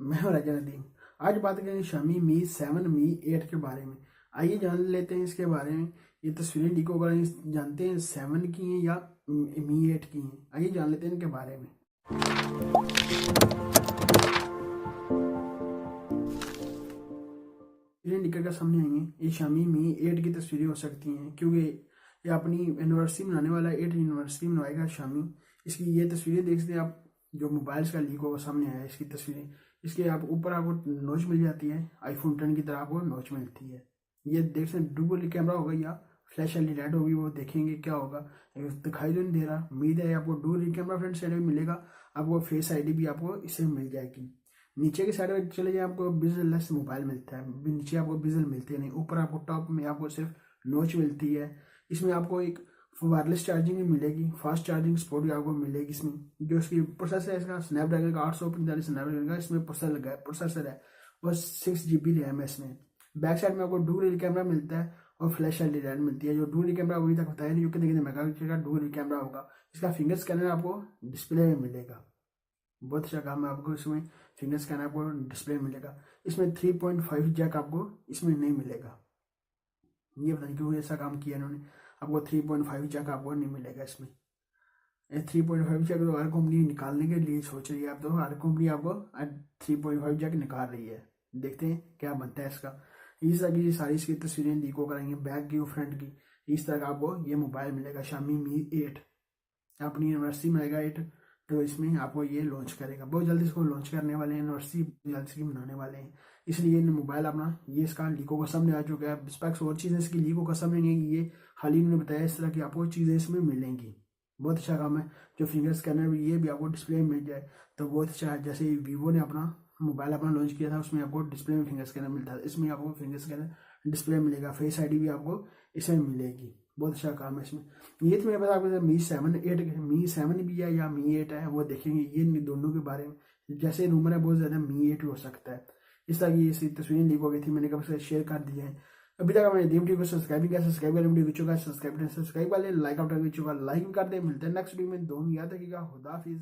मैं हूं राजा नदीम। आज बात करेंगे Xiaomi Mi 7 Mi 8 के बारे में। आइए जान लेते हैं इसके बारे में। ये तस्वीरें लीक हो गई, जानते हैं 7 की हैं या Mi 8 की हैं। आइए जान लेते हैं इनके बारे में। तस्वीरें निकल कर सामने आई हैं। ये Xiaomi Mi 8 की तस्वीरें हो सकती हैं, क्योंकि ये अपनी एनिवर्सरी मनाने वाला है। 8 एनिवर्सरी मनवाएगा Xiaomi। इसकी ये तस्वीरें देख सकते हैं आप, जो मोबाइल्स का लीक होगा सामने आया है। इसकी तस्वीरें, इसके आप ऊपर आपको नोच मिल जाती है, आईफोन 10 की तरह आपको नोच मिलती है। ये देख सकते हैं डुअल कैमरा होगा या फ्लैश वाली लाइट होगी, वो देखेंगे क्या होगा। दिखाई तो नहीं दे रहा। उम्मीद है आपको डुअल कैमरा फ्रंट साइड में मिलेगा। आपको फेस आईडी भी आपको इससे मिल जाएगी। नीचे की साइड में चले जाए, आपको बिजल लेस मोबाइल मिलता है। नीचे आपको बिजल मिलते नहीं, ऊपर आपको टॉप में आपको सिर्फ नोच मिलती है। इसमें आपको एक वायरलेस चार्जिंग भी मिलेगी, फास्ट चार्जिंग सपोर्ट भी आपको मिलेगी इसमें। जो इसकी प्रोसेसर है, इसका स्नैपड्रैगन का 845 स्नैपड्रैगन का इसमें प्रोसेसर है और 6 GB रैम है इसमें। बैक साइड में आपको डुअल कैमरा मिलता है और फ्लैश वाली लाइट मिलती है। जो डुअल कैमरा अभी तक बताया नहीं, जो कितने कितने मेगापिक्सल का डुअल कैमरा होगा। इसका फिंगर स्कैनर आपको डिस्प्ले में मिलेगा। बहुत अच्छा काम है। आपको इसमें फिंगर स्कैनर आपको डिस्प्ले में मिलेगा। इसमें 3.5 जैक आपको इसमें नहीं मिलेगा। ये पता नहीं क्यों ऐसा काम किया इन्होंने। आपको 3.5 जैक आपको नहीं मिलेगा इसमें। 3.5 जैक तो हर कंपनी निकालने के लिए सोच रही है। अब तो हर कंपनी आपको 3.5 जैक निकाल रही है। देखते हैं क्या बनता है इसका। इस तरह की सारी इसकी तस्वीरें लीक हो कराएंगे, बैक की और फ्रंट की। इस तरह का आपको ये मोबाइल मिलेगा Xiaomi Mi 8। अपनी यूनिवर्सिटी में आएगा 8, तो इसमें आपको ये लॉन्च करेगा। बहुत जल्दी इसको लॉन्च करने वाले हैं, यूनिवर्सिटी जल्द से मनाने वाले हैं। इसलिए ये मोबाइल अपना ये इसका लीको का सामने आ चुका है। स्पेक्स और चीज़ें इसकी लीको का सामने नहीं है। ये हाल ही में बताया इस तरह की आपको चीज़ें इसमें मिलेंगी। बहुत अच्छा काम है। जो फिंगर स्कैनर भी ये भी आपको डिस्प्ले में मिल जाए तो बहुत अच्छा है। जैसे वीवो ने अपना मोबाइल अपना लॉन्च किया था, उसमें आपको डिस्प्ले में फिंगर स्कैनर मिलता था। इसमें आपको फिंगर स्कैनर डिस्प्ले में मिलेगा, फेस आईडी भी आपको इसमें मिलेगी। बहुत अच्छा काम है इसमें। ये तो मेरे पास आपको Mi 7 भी है या Mi 8 है, वो देखेंगे ये दोनों के बारे में। जैसे रूमर है बहुत ज़्यादा Mi 8 हो सकता है। इस तरह की इसकी तस्वीरें लीक हो गई थी, मैंने कब शेयर कर दिया है। अभी तक मैंने वीडियो को सब्सक्राइब किया, सब्सक्राइब कर वीडियो को सब्सक्राइब वाले लाइक आउट कर चुका, लाइक भी कर दे। मिलते हैं नेक्स्ट वीडियो में। दोनों याद रखिएगा। खुदा हाफिज़।